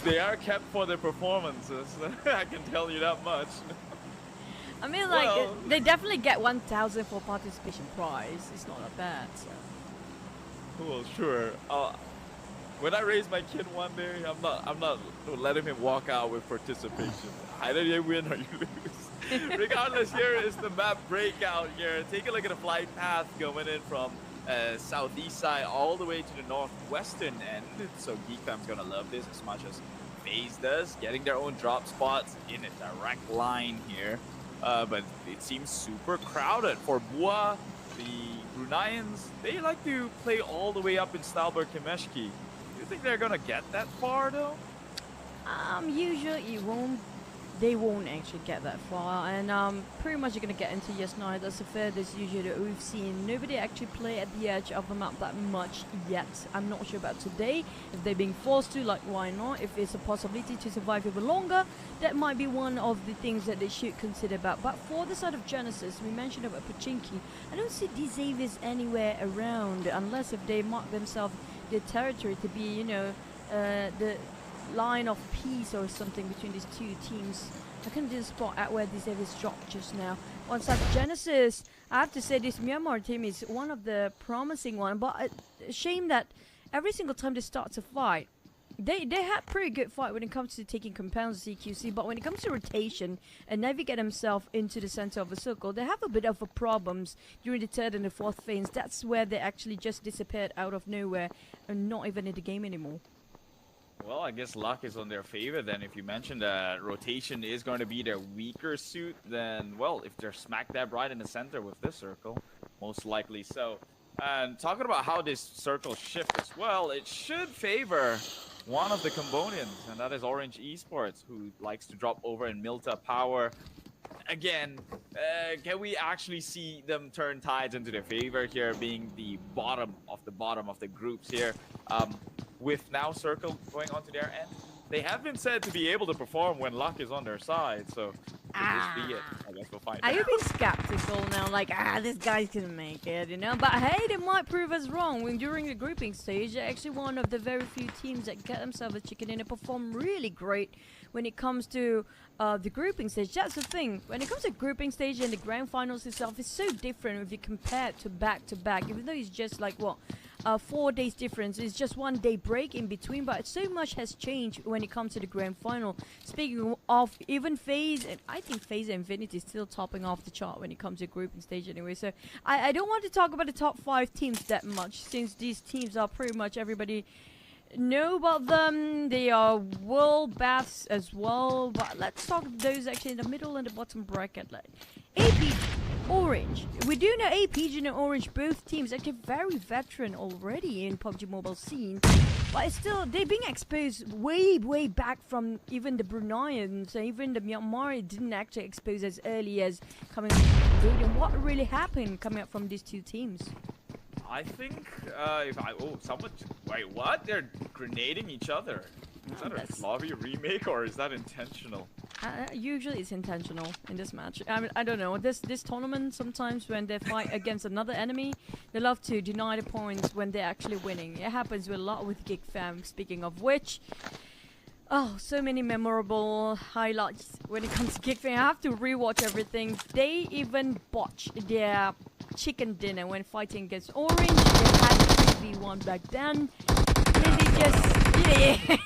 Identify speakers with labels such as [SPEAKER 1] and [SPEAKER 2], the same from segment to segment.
[SPEAKER 1] They are kept for their performances. I can tell you that much.
[SPEAKER 2] I mean, like,
[SPEAKER 1] Well,
[SPEAKER 2] they definitely get 1,000 for participation prize. It's not that bad. So.
[SPEAKER 1] well, sure. When I raise my kid one day, I'm not letting him walk out with participation. Either you win or you lose. Regardless, here is the map breakout here. Take a look at the flight path going in from southeast side all the way to the northwestern end. So GeekFam's gonna love this as much as FaZe does, getting their own drop spots in a direct line here. But it seems super crowded for Bua. The Bruneians, they like to play all the way up in Stalberg Temeshki. Do you think they're gonna get that far though?
[SPEAKER 2] Usually they won't actually get that far, and pretty much you're gonna get into yes no. That's the furthest usually that we've seen. Nobody actually play at the edge of the map that much yet. I'm not sure about today. If they're being forced to, like, why not? If there's a possibility to survive even longer, that might be one of the things that they should consider about. But for the side of Genesis, we mentioned about Pachinki. I don't see these Xaviers anywhere around unless if they mark themselves their territory to be, you know, the line of peace or something between these two teams. I couldn't do the spot at where these Xaviers dropped just now. On side of Genesis, I have to say this Myanmar team is one of the promising one, but a shame that every single time they start to fight, they had pretty good fight when it comes to taking compounds CQC, but when it comes to rotation and navigate themselves into the center of the circle, they have a bit of a problems during the third and the fourth phase. That's where they actually just disappeared out of nowhere and not even in the game anymore.
[SPEAKER 1] Well, I guess luck is on their favor then. If you mentioned that rotation is going to be their weaker suit, then, well, if they're smack dab right in the center with this circle, most likely so. And talking about how this circle shift as well, it should favor one of the Cambodians, and that is Orange Esports, who likes to drop over in Milta Power. Again, can we actually see them turn tides into their favor here, being the bottom of the groups here? With now Circle going on to their end, they have been said to be able to perform when luck is on their side, so could this be it? I guess we'll find out.
[SPEAKER 2] Are you being skeptical now, like, this guy's gonna make it, you know? But hey, they might prove us wrong. When during the grouping stage, they're actually one of the very few teams that get themselves a chicken and perform really great when it comes to the grouping stage. That's the thing. When it comes to grouping stage and the grand finals itself, it's so different if you compare it to back, even though it's just like, what, 4 days difference. It's just 1 day break in between, but so much has changed when it comes to the grand final. Speaking of even FaZe, and I think FaZe and Infinity is still topping off the chart when it comes to grouping stage anyway. So I don't want to talk about the top 5 teams that much, since these teams are pretty much everybody know about them. They are world baths as well, but let's talk those actually in the middle and the bottom bracket. Like AP Orange. We do know AP and Orange, both teams actually very veteran already in PUBG Mobile scene, but it's still, they're being exposed way back from even the Bruneians, and even the Myanmar didn't actually expose as early as coming from Cambodia. What really happened coming up from these two teams?
[SPEAKER 1] I think wait, what? They're grenading each other. Is that a lobby remake or is that intentional?
[SPEAKER 2] Usually it's intentional in this match. I mean, I don't know. This tournament, sometimes when they fight against another enemy, they love to deny the points when they're actually winning. It happens a lot with GeekFam, speaking of which. Oh, so many memorable highlights when it comes to GeekFam. I have to rewatch everything. They even botched their chicken dinner when fighting against Orange. They had 3v1 back then. And they just... Yeah.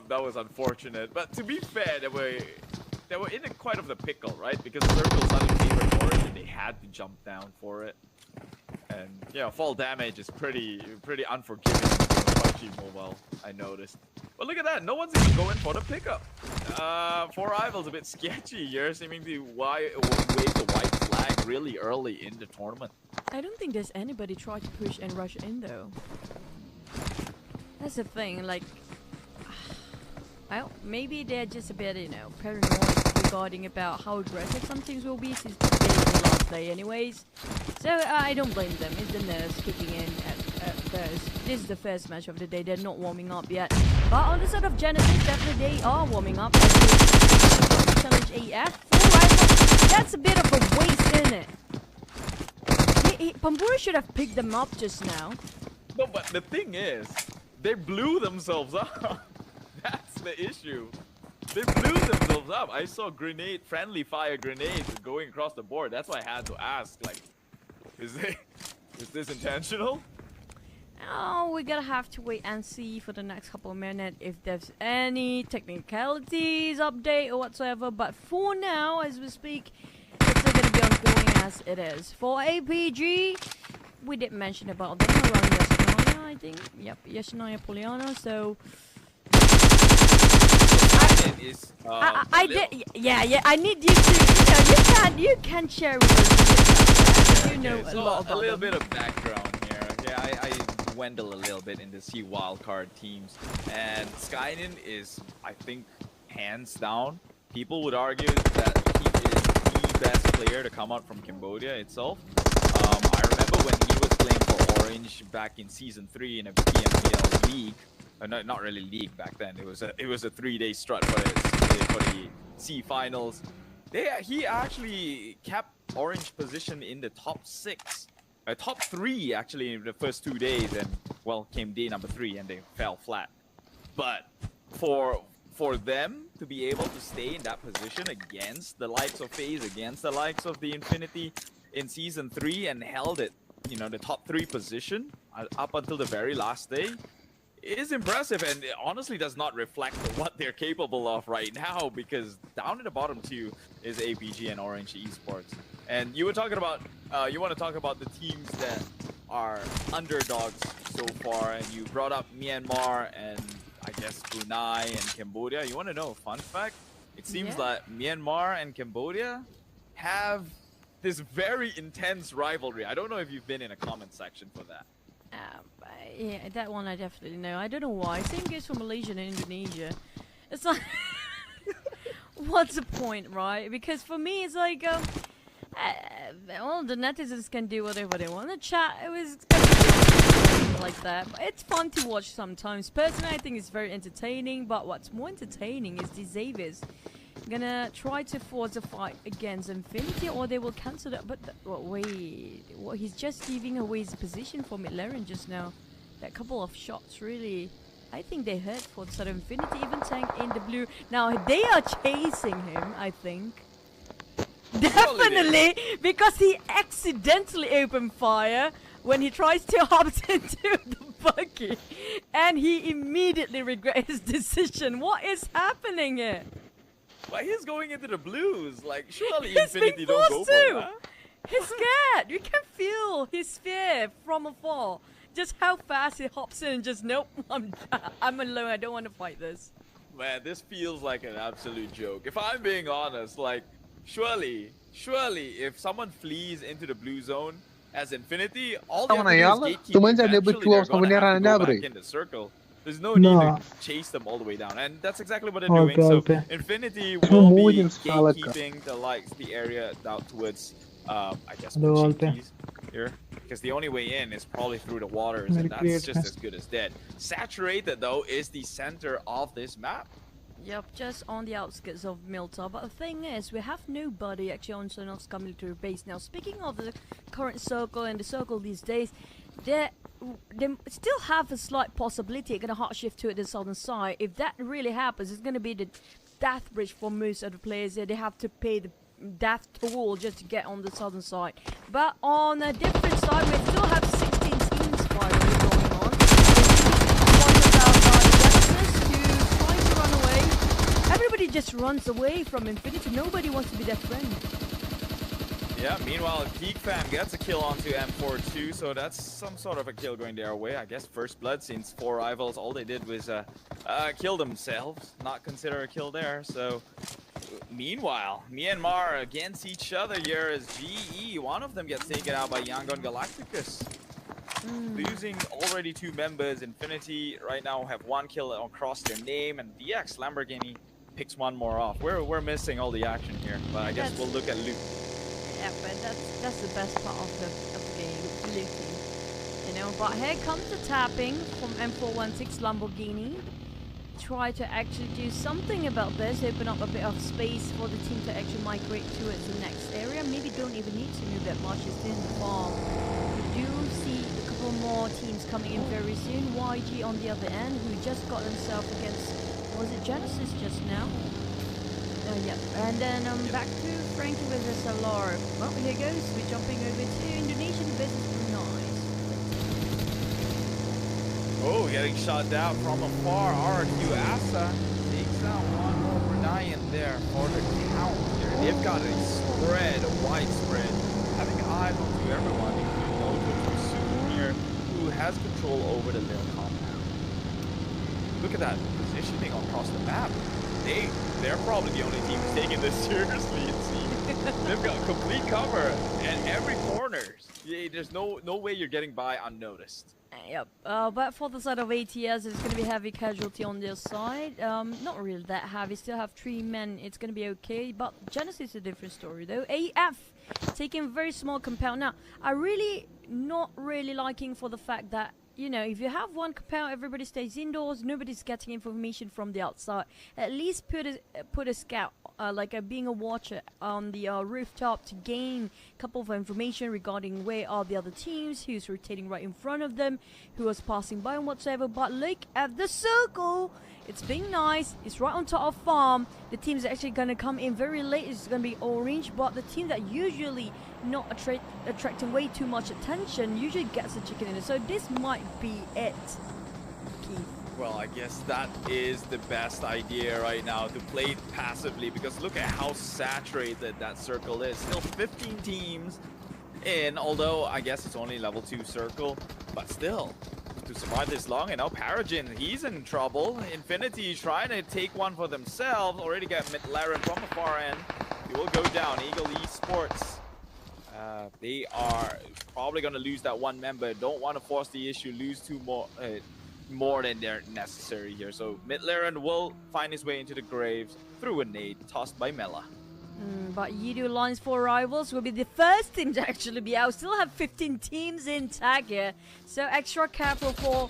[SPEAKER 1] That was unfortunate, but to be fair, they were in quite of the pickle, right? Because Circle suddenly favored Orange and they had to jump down for it. And yeah, fall damage is pretty unforgiving in PUBG Mobile, I noticed. But look at that, no one's even going for the pickup. 4Rival's a bit sketchy here, seeming to wave the white flag really early in the tournament.
[SPEAKER 2] I don't think there's anybody trying to push and rush in though. That's the thing, like, well, maybe they're just a bit, you know, paranoid regarding about how aggressive some teams will be, since today is the last day anyways. So I don't blame them. It's the nerves kicking in at first. This is the first match of the day. They're not warming up yet. But on the side of Genesis, definitely they are warming up. Challenge AF. Alright, that's a bit of a waste, isn't it? Pamburi should have picked them up just now.
[SPEAKER 1] No, but the thing is, They blew themselves up. That's the issue. They blew themselves up. I saw friendly fire grenades going across the board. That's why I had to ask, like, is this intentional?
[SPEAKER 2] Oh, we're gonna have to wait and see for the next couple of minutes if there's any technicalities update or whatsoever. But for now, as we speak, it's still gonna be ongoing as it is. For APG, we did mention about them around Yashinaya, I think. Yep, Yashinaya Poliana. So I did. Yeah. I need you to. You can share with us. You know a lot about
[SPEAKER 1] a little
[SPEAKER 2] them.
[SPEAKER 1] bit of background here. Okay, I dwindle a little bit into see wildcard teams, and Skynin is, I think, hands down. People would argue that he is the best player to come out from Cambodia itself. I remember when he was playing for Orange back in season 3 in a PMPL league. Not really league back then. It was a 3-day strut for the C finals. He actually kept Orange position in the top 6. Top 3 actually in the first 2 days, and well, came day number 3 and they fell flat. But for them to be able to stay in that position against the likes of FaZe, against the likes of the Infinity in season 3, and held it, the top 3 position up until the very last day, is impressive, and it honestly does not reflect what they're capable of right now, because down in the bottom 2 is APG and Orange Esports. And you were talking about, you want to talk about the teams that are underdogs so far, and you brought up Myanmar and I guess Brunei and Cambodia. You want to know a fun fact? It seems that Myanmar and Cambodia have this very intense rivalry. I don't know if you've been in a comment section for that.
[SPEAKER 2] Yeah, that one I definitely know. I don't know why. Same goes for Malaysia and Indonesia. It's like, what's the point, right? Because for me, it's like, well, the netizens can do whatever they want. The chat, it was like that. But it's fun to watch sometimes. Personally, I think it's very entertaining. But what's more entertaining is the Xaviers gonna try to force a fight against Infinity, or they will cancel it. But wait, he's just giving away his position for McLaren just now. That couple of shots really, I think they hurt for the side of Infinity. Even Tank in the blue. Now they are chasing him, I think. Definitely, because he accidentally opened fire when he tries to hop into the buggy, and he immediately regrets his decision. What is happening here?
[SPEAKER 1] Well, he's going into the blues. Like, surely
[SPEAKER 2] He's
[SPEAKER 1] Infinity don't go for that.
[SPEAKER 2] He's scared. You can feel his fear from afar. Just how fast he hops in and just, nope, I'm alone. I don't want to fight this.
[SPEAKER 1] Man, this feels like an absolute joke. If I'm being honest, like, surely, if someone flees into the blue zone as Infinity, all they have to do is gatekeep. Eventually, they're going to have to go back in the circle. There's no need to chase them all the way down, and that's exactly what they're doing. So Infinity will be gatekeeping the area down towards, I guess, here, because the only way in is probably through the waters, and that's just as good as dead. Saturated though is the center of this map.
[SPEAKER 2] Yep, just on the outskirts of Milta. But the thing is, we have nobody actually on Sonovska military base now. Speaking of the current circle and the circle these days, they still have a slight possibility of going to hard shift to the southern side. If that really happens, it's going to be the death bridge for most of the players here. They have to pay the death toll just to get on the southern side. But on a different side, we still have 16 teams finally going on. One of our who trying to run away. Everybody just runs away from Infinity. Nobody wants to be their friend.
[SPEAKER 1] Yeah, meanwhile, Geek Fam gets a kill onto M42, so that's some sort of a kill going their way. I guess first blood, since 4 rivals, all they did was kill themselves, not consider a kill there. So, meanwhile, Myanmar against each other here as GE. One of them gets taken out by Yangon Galacticus. Losing already 2 members. Infinity right now have 1 kill across their name, and DX Lamborghini picks 1 more off. We're missing all the action here, but I guess we'll look at loot.
[SPEAKER 2] Yeah, but that's the best part of the game, looting. You know, but here comes the tapping from M416 Lamborghini. Try to actually do something about this, open up a bit of space for the team to actually migrate towards the next area. Maybe don't even need to move that much, it's in the farm. We do see a couple more teams coming in very soon. YG on the other end, who just got himself against, was it Genesis just now? Yeah. And then back to Frankie with the Salar. Well, here goes. We're jumping over to Indonesian versus Brunei.
[SPEAKER 1] Oh, getting shot down from afar. RQ Asa takes out one more Brunei in there for the count here. They've got a spread, a wide spread, having eyes onto everyone, including Ojo Soon here, who has control over the little compound. Look at that positioning across the map. They're probably the only team taking this seriously, it seems. They've got complete cover at every corner. Yeah, there's no way you're getting by unnoticed.
[SPEAKER 2] Yep. But for the side of ATS, it's going to be heavy casualty on their side. Not really that heavy. Still have 3 men. It's going to be okay. But Genesis is a different story, though. AF taking a very small compound. Now, I really not really liking for the fact that, you know, if you have one compound, everybody stays indoors. Nobody's getting information from the outside. At least put a scout, being a watcher on the rooftop to gain a couple of information regarding where are the other teams, who's rotating right in front of them, who was passing by and whatsoever. But look at the circle. It's being nice. It's right on top of farm. The team's actually going to come in very late. It's going to be orange, but the team that usually not attracting way too much attention usually gets the chicken in it. So this might be it, Keith.
[SPEAKER 1] Well, I guess that is the best idea right now, to play it passively, because look at how saturated that circle is. Still 15 teams in, although I guess it's only level 2 circle, but still, to survive this long. And now Paragon, he's in trouble. Infinity trying to take one for themselves, already got McLaren from the far end. He will go down. Eagle Esports, they are probably going to lose that one member. Don't want to force the issue, lose two more than they're necessary here. So McLaren will find his way into the graves through a nade tossed by Mela.
[SPEAKER 2] But Yidu Alliance for Rivals will be the first team to actually be out. Still have 15 teams in tag here, so extra careful for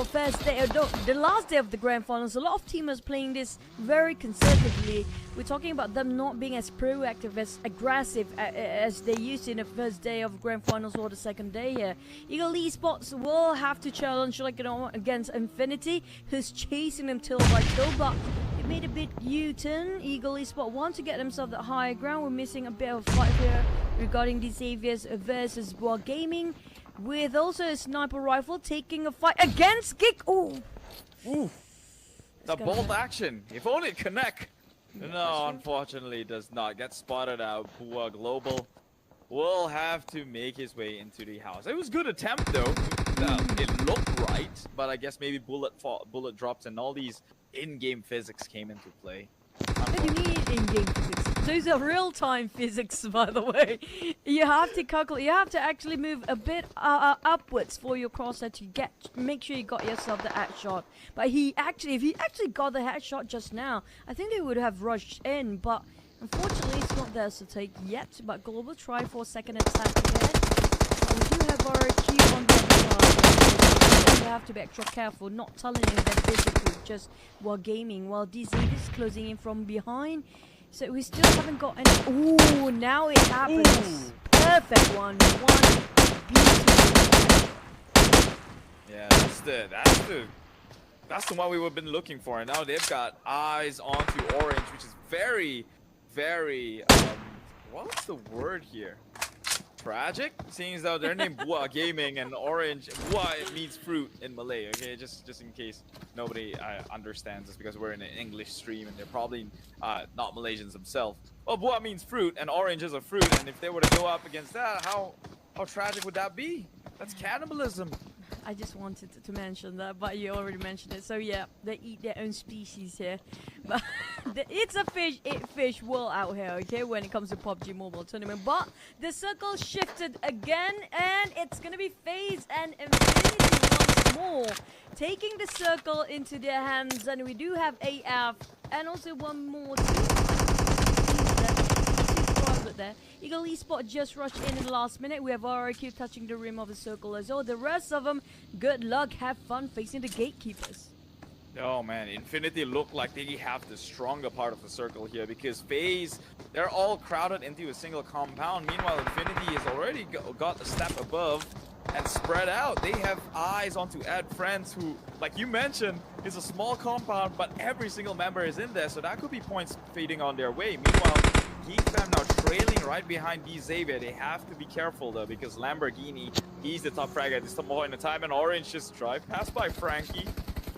[SPEAKER 2] first day, the last day of the grand finals. A lot of teamers playing this very conservatively. We're talking about them not being as proactive, as aggressive as they used in the first day of grand finals or the second day here. Eagle Esports will have to challenge, like, you know, against Infinity, who's chasing them till by till, but it made a bit U-turn. Eagle Esports want to get themselves at higher ground. We're missing a bit of fight here regarding the Xaviers versus Boa Gaming, with also a sniper rifle taking a fight against Geek. Ooh.
[SPEAKER 1] The bolt action. If only it connect. No, unfortunately it does not. Get spotted out. Boa Global will have to make his way into the house. It was a good attempt though. It looked right, but I guess maybe bullet drops and all these in-game physics came into play.
[SPEAKER 2] What do you mean in-game physics? Those are real-time physics, by the way. You have to calculate. You have to actually move a bit upwards for your crosshair to make sure you got yourself the headshot. But if he actually got the headshot just now, I think they would have rushed in. But unfortunately, it's not theirs to take yet. But Global try for a second attack again. We do have our Q on the other side. You have to be extra careful, not telling him that physically, just while gaming, while DZ is closing in from behind. So we still haven't got any. Ooh, now it happens. Ooh. Perfect one. One beautiful.
[SPEAKER 1] Yeah, that's the one we've been looking for. And now they've got eyes onto Orange, which is very, very what's the word here? Tragic, seeing as though their name Boa Gaming and Orange. Boa, it means fruit in Malay. Okay, just in case nobody understands this, because we're in an English stream and they're probably not Malaysians themselves. Well, Boa means fruit and orange is a fruit, and if they were to go up against that, how tragic would that be? That's cannibalism.
[SPEAKER 2] I just wanted to mention that, but you already mentioned it. So yeah, they eat their own species here. But it's a fish world out here, okay, when it comes to PUBG Mobile Tournament. But the circle shifted again, and it's gonna be FaZe and Infinity once more, taking the circle into their hands. And we do have AF and also one more team. There. Eagle Esports just rushed in the last minute. We have RRQ touching the rim of the circle as well. The rest of them, good luck, have fun facing the gatekeepers.
[SPEAKER 1] Oh man, Infinity look like they have the stronger part of the circle here, because FaZe, they're all crowded into a single compound. Meanwhile, Infinity has already got a step above. and spread out. They have eyes onto Ed Friends, who, like you mentioned, is a small compound, but every single member is in there, so that could be points fading on their way. Meanwhile, Geek Fam now trailing right behind D Xavier. They have to be careful though, because Lamborghini, he's the top frag at this point in time, and Orange just drive past by Frankie.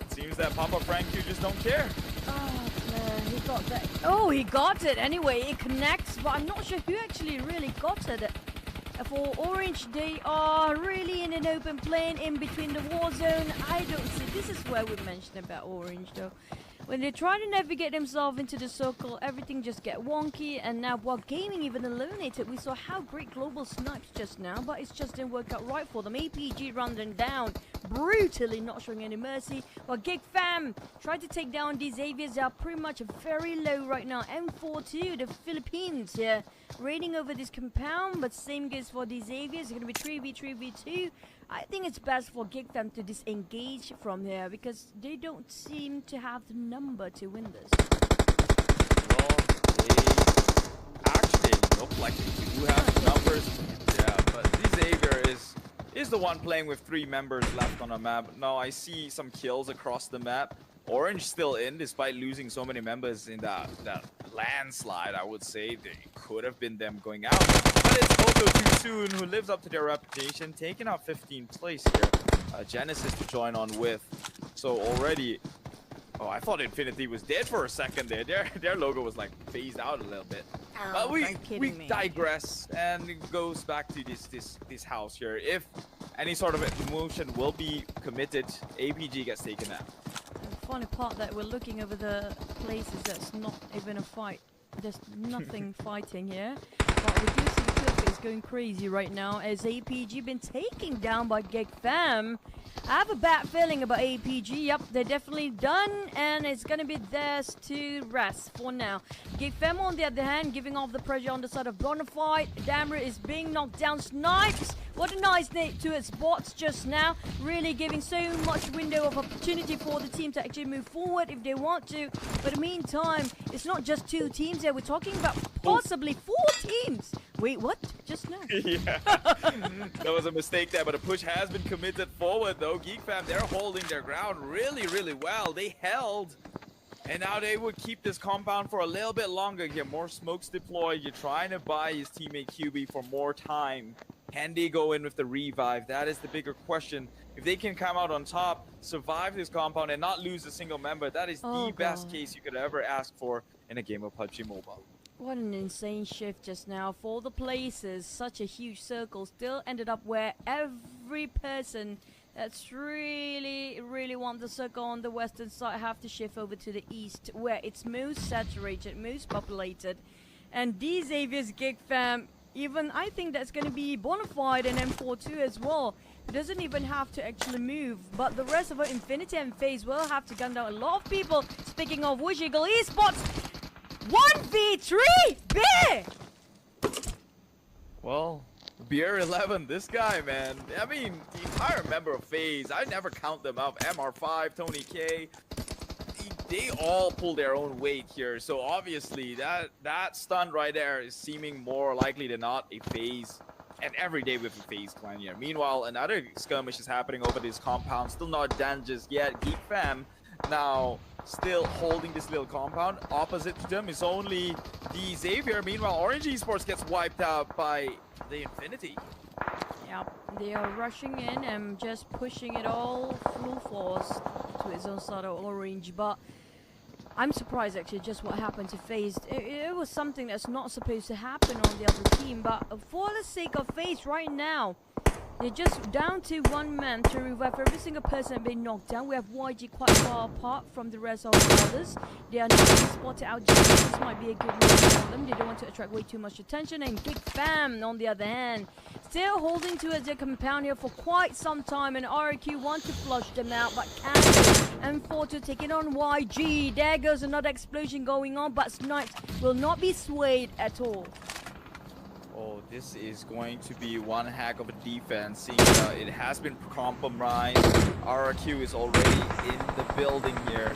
[SPEAKER 1] It seems that Papa Frankie just don't care.
[SPEAKER 2] Oh, man, he got that. Oh, he got it anyway. It connects, but I'm not sure who actually really got it. For Orange, they are really in an open plane in between the war zone. I don't see. This is where we mentioned about Orange, though. When they try to navigate themselves into the circle, everything just get wonky. And now, while Gaming even eliminated, we saw how great Global snipes just now, but it just didn't work out right for them. APG run them down brutally, not showing any mercy. While Gig Fam tried to take down these Xaviers. They are pretty much very low right now. M42, the Philippines here, raiding over this compound, but same goes for these Xaviers. It's going to be 3v2. I think it's best for Gig Fam to disengage from here because they don't seem to have the number to win this.
[SPEAKER 1] Well, they actually look like they do have the numbers. Yeah, but Xavier is the one playing with 3 members left on the map. Now I see some kills across the map. Orange still in despite losing so many members in that landslide. I would say they could have been them going out, but it's also too soon. Who lives up to their reputation, taking out 15th place here. Genesis to join on with. So already, oh, I thought Infinity was dead for a second there. Their logo was like phased out a little bit.
[SPEAKER 2] Oh,
[SPEAKER 1] we digress, and it goes back to this house here. If any sort of emotion will be committed, APG gets taken out.
[SPEAKER 2] The funny part that we're looking over the places, that's not even a fight. There's nothing fighting here. But we do see the kill phase going crazy right now as APG been taken down by Gig Fam. I have a bad feeling about APG. Yep, they're definitely done, and it's gonna be theirs to rest for now. Gig Fam, on the other hand, giving off the pressure on the side of Bonafide. Dammer is being knocked down. Snipes, what a nice nade to its bots just now. Really giving so much window of opportunity for the team to actually move forward if they want to. But in the meantime, it's not just 2 teams here. We're talking about possibly 4 teams. Wait, what? Just now?
[SPEAKER 1] Yeah, that was a mistake there, but a push has been committed forward though. Geek Fam, they're holding their ground really well. They held, and now they would keep this compound for a little bit longer. Get more smokes deployed. You're trying to buy his teammate QB for more time. Can they go in with the revive? That is the bigger question. If they can come out on top, survive this compound, and not lose a single member, that is the best case you could ever ask for in a game of PUBG Mobile.
[SPEAKER 2] What an insane shift just now for the places. Such a huge circle still ended up where every person that's really want the circle on the western side have to shift over to the east where it's most saturated, most populated. And these Xavier's Gig Fam, even I think that's going to be Bonafide and M42 as well. It doesn't even have to actually move, but the rest of our Infinity and FaZe will have to gun down a lot of people. Speaking of Wish Eagle Esports, 1v3 B!
[SPEAKER 1] Well, Beer 11, this guy, man. I mean, the entire member of FaZe, I never count them up. MR5, Tony K, they all pull their own weight here. So obviously, that stun right there is seeming more likely than not a FaZe. And every day with a FaZe clan here. Meanwhile, another skirmish is happening over this compound. Still not done just yet. Geek Fam now still holding this little compound. Opposite to them is only the Xavier. Meanwhile, Orange Esports gets wiped out by the Infinity.
[SPEAKER 2] Yep, they are rushing in and just pushing it all full force to its own side of Orange. But I'm surprised actually just what happened to FaZe. It was something that's not supposed to happen on the other team. But for the sake of FaZe right now, they're just down to 1 man to revive every single person being knocked down. We have YG quite far apart from the rest of the others. They are not being spotted out just yet. This might be a good move for them. They don't want to attract way too much attention. And Gig Fam, on the other hand, still holding to their compound here for quite some time. And RQ want to flush them out, but can they? M4 taking on YG. There goes another explosion going on, but Snipes will not be swayed at all.
[SPEAKER 1] Oh, this is going to be one heck of a defense. Seeing it has been compromised. RRQ is already in the building here.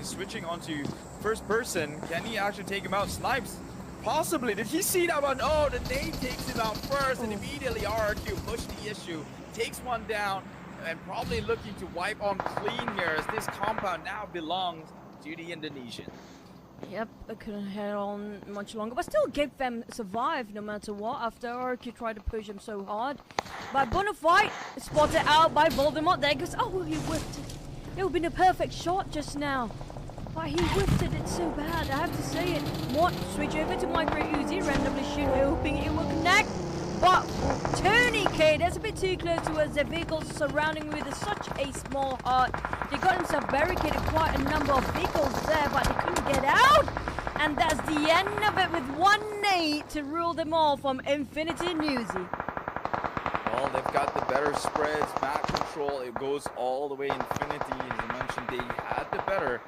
[SPEAKER 1] Switching onto first person. Can he actually take him out? Snipes Possibly. Did he see that one? Oh, the nade takes him out first, and immediately RRQ pushed the issue, takes one down, and probably looking to wipe on clean here as this compound now belongs to the Indonesian.
[SPEAKER 2] Yep, I couldn't head on much longer, but still gave them survive no matter what after RQ tried to push him so hard. But Bonafide spotted out by Voldemort. There goes, oh, he whiffed it. It would have been a perfect shot just now. But he whiffed it so bad, I have to say it. What? Switch over to my great Uzi, randomly shoot, hoping it will connect. But Tony K, that's a bit too close towards the vehicles surrounding with such a small hut. They got himself barricaded quite a number of vehicles there, but they couldn't get out. And that's the end of it with one nade to rule them all from Infinity Newsy.
[SPEAKER 1] Well, they've got the better spreads, map control. It goes all the way Infinity. As I mentioned, they had the better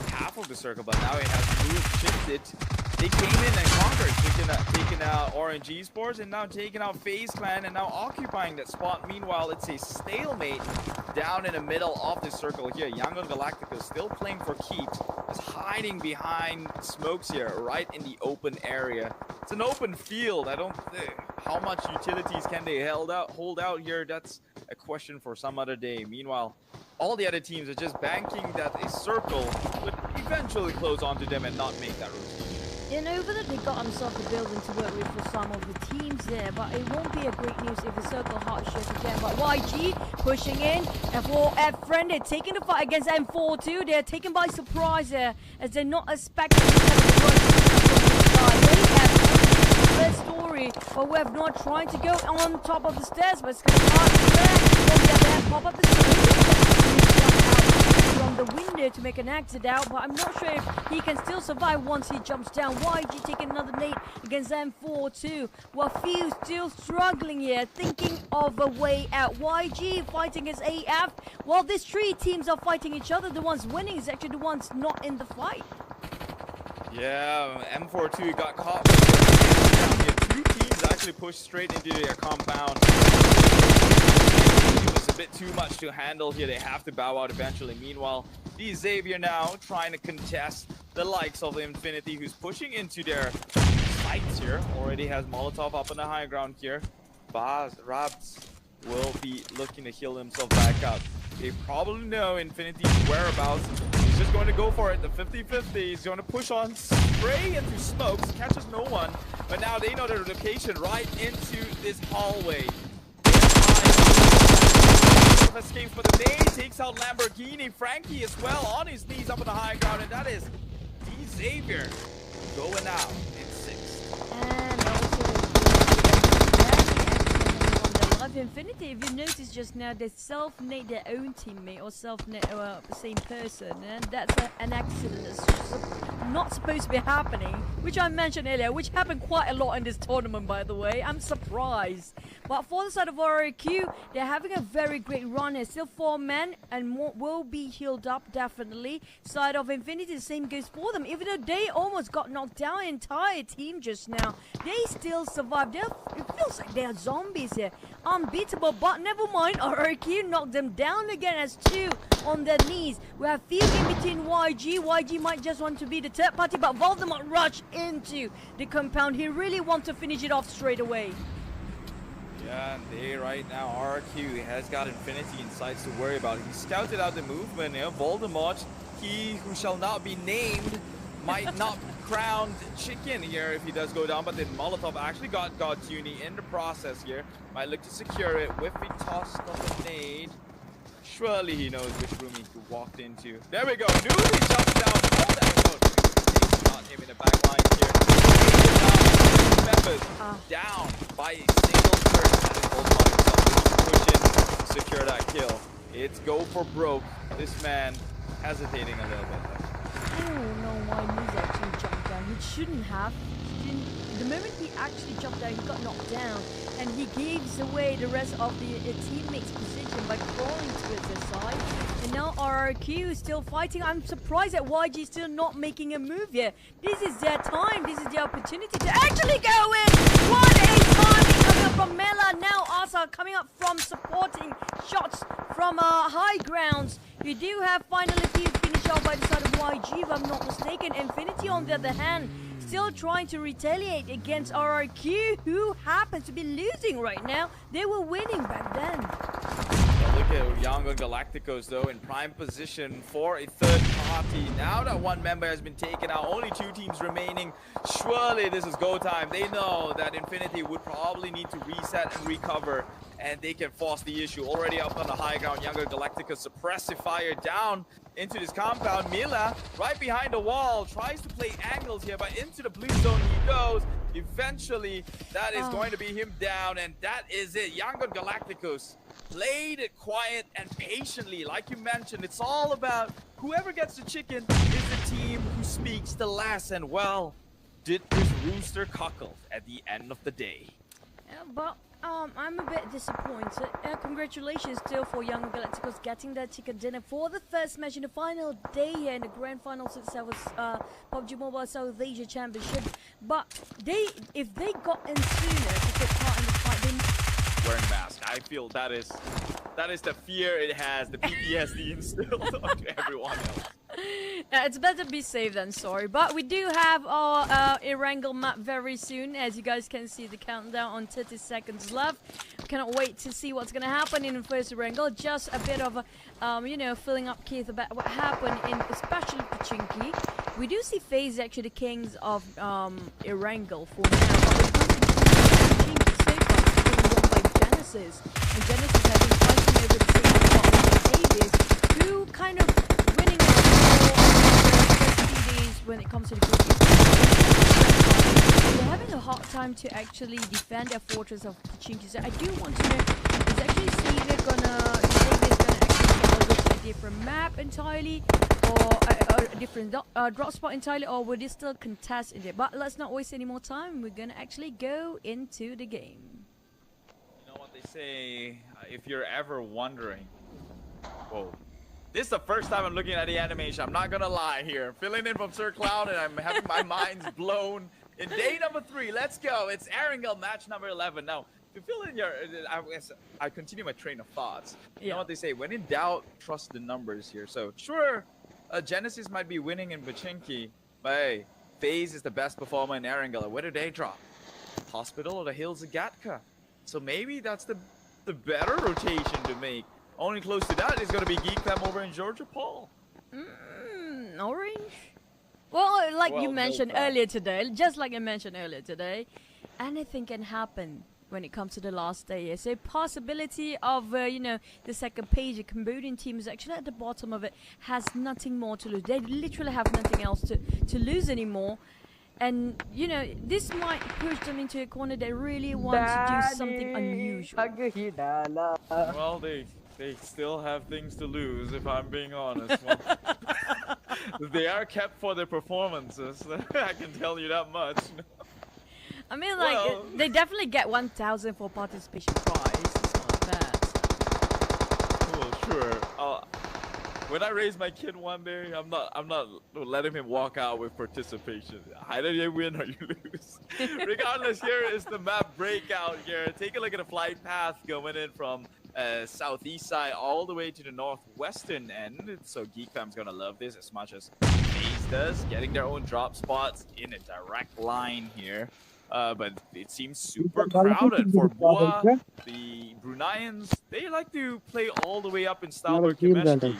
[SPEAKER 1] half of the circle, but now it has moved, shifted. They came in and conquered, taking out Orange Esports and now taking out FaZe Clan and now occupying that spot. Meanwhile, it's a stalemate down in the middle of the circle here. Yangon Galactica still playing for keeps, is hiding behind smokes here, right in the open area. It's an open field. I don't think how much utilities can they hold out here. That's a question for some other day. Meanwhile, all the other teams are just banking that a circle would eventually close onto them and not make that rotation.
[SPEAKER 2] And over that they got themselves a building to work with for some of the teams there, but it won't be a great news if the circle hot shift again. But YG pushing in, F4F friend, they're taking the fight against M42. They're taken by surprise there, as they're not expecting to their story, but we have not trying to go on top of the stairs, but it's going to be hard to there. Pop up the from the window to make an exit out, but I'm not sure if he can still survive once he jumps down. YG taking another nade against M42, while Fuse still struggling here, thinking of a way out. YG fighting his AF, while these three teams are fighting each other. The ones winning is actually the ones not in the fight.
[SPEAKER 1] Yeah, M42 got caught. Down here. Two teams actually pushed straight into their compound. It was a bit too much to handle here. They have to bow out eventually. Meanwhile, the Xavier now trying to contest the likes of Infinity, who's pushing into their sights here. Already has Molotov up on the high ground here. Rabs will be looking to heal himself back up. They probably know Infinity's whereabouts. He's just going to go for it. The 50-50. He's going to push on, spray into smokes, catches no one. But now they know their location right into this hallway. Escapes, but the nade takes out Lamborghini. Frankie as well on his knees up on the high ground, and that is D Xavier going out in 6th.
[SPEAKER 2] And also, Infinity, if you notice just now, they self-nade their own teammate or self-nade same person, and that's an accident that's not supposed to be happening, which I mentioned earlier, which happened quite a lot in this tournament, by the way. I'm surprised. But for the side of RRQ, they're having a very great run here. Still 4 men and more will be healed up, definitely. Side of Infinity, the same goes for them. Even though they almost got knocked down, entire team just now, they still survived. It feels like they are zombies here. Unbeatable, but never mind. RRQ knocked them down again as 2 on their knees. We have Field in between YG. YG might just want to be the third party, but Voldemort rushed into the compound. He really wants to finish it off straight away.
[SPEAKER 1] Yeah, and they right now, RQ has got Infinity in sights to worry about. He scouted out the movement. You know, Voldemort, he who shall not be named, might not crowned chicken here if he does go down, but then Molotov actually got Godtuni in the process here. Might look to secure it with the toss of the nade. Surely he knows which room he walked into. There we go. Newly jumps down. Oh, there we go. He's not him in the back line here. Members down by a single turn. That is Voldemort himself. Push in, secure that kill. It's go for broke. This man hesitating a little bit.
[SPEAKER 2] I don't know why Moose actually jumped down. He shouldn't have. The moment he actually jumped down, he got knocked down, and he gives away the rest of the teammates' position by crawling towards their side. And now RRQ is still fighting. I'm surprised that YG is still not making a move yet. This is their time. This is the opportunity to actually go in. What a timing coming up from Mela. Now Asa coming up from supporting shots from high grounds. You do have finally finish off by the side of YG, if I'm not mistaken. Infinity, on the other hand, still trying to retaliate against RRQ, who happens to be losing right now. They were winning back then.
[SPEAKER 1] Look at Young Galacticos though in prime position for a third party. Now that one member has been taken out, only 2 teams remaining. Surely this is go time. They know that Infinity would probably need to reset and recover, and they can force the issue. Already up on the high ground, Younger Galacticos suppressive fire down into this compound. Mila right behind the wall tries to play angles here, but into the blue zone he goes. Eventually that is going to be him down, and that is it. Younger Galacticos played it quiet and patiently. Like you mentioned, it's all about whoever gets the chicken is the team who speaks the last, and well, did this rooster cuckold at the end of the day.
[SPEAKER 2] But I'm a bit disappointed. Congratulations still for Young Galacticos getting their chicken dinner for the first match in the final day here in the grand final since there was PUBG Mobile South Asia Championship. But if they got in sooner to take part in the fight, they
[SPEAKER 1] wearing mask. I feel that is the fear it has, the PTSD instilled onto everyone else.
[SPEAKER 2] It's better be safe than sorry. But we do have our Erangel map very soon. As you guys can see, the countdown on 30 seconds left. Cannot wait to see what's going to happen in the first Erangel. Just a bit of, you know, filling up Keith about what happened in especially Pachinki. We do see FaZe actually the kings of Erangel for now. But when it comes to Pachinki, so far, it's being won by Genesis. And Genesis has been fighting over the same spot with Davis, who kind of winning when it comes to the group. They're having a hard time to actually defend their fortress of Pachinki. So I do want to know, is actually Davis gonna actually get over to a different map entirely, or a different drop spot entirely, or will they still contest in it? But let's not waste any more time. We're gonna actually go into the game.
[SPEAKER 1] You know what they say, if you're ever wondering, whoa. This is the first time I'm looking at the animation. I'm not gonna lie here. Filling in from Sir Cloud, and I'm having my mind's blown. In day number 3, let's go. It's Erangel match number 11. Now, to fill in your, I continue my train of thoughts. You know what they say? When in doubt, trust the numbers here. So sure, Genesis might be winning in Pachinki, but hey, FaZe is the best performer in Erangel. Where do they drop? Hospital or the Hills of Gatka? So maybe that's the better rotation to make. Only close to that is going to be Geek Fam over in Georgia Paul.
[SPEAKER 2] Orange? Well, like you mentioned earlier today, just like I mentioned earlier today, anything can happen when it comes to the last day. It's a possibility of, you know, the second page. The Cambodian team is actually at the bottom of it, has nothing more to lose. They literally have nothing else to lose anymore. And, you know, this might push them into a corner they really want to do something unusual.
[SPEAKER 1] Well, they still have things to lose, if I'm being honest. Well, they are kept for their performances. I can tell you that much.
[SPEAKER 2] I mean, like, well, they definitely get 1,000 for participation prize. It's not bad.
[SPEAKER 1] Well, sure. When I raise my kid one day, I'm not letting him walk out with participation. Either you win or you lose. Regardless, here is the map breakout here. Take a look at the flight path going in from southeast side all the way to the northwestern end. So Geek Fam's gonna love this as much as FaZe does, getting their own drop spots in a direct line here. But it seems super crowded for Boa. The Bruneians, they like to play all the way up in Stalberg Kimeshki.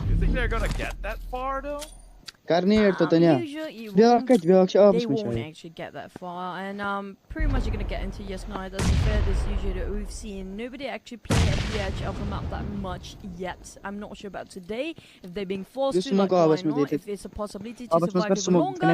[SPEAKER 1] You think they're gonna get that far though?
[SPEAKER 2] Usually they won't actually get that far, and pretty much you're gonna get into yes no. That's the furthest usually that we've seen. Nobody actually play at the edge of the map that much yet. I'm not sure about today if they're being forced to, like, why not? If it's a possibility to survive longer.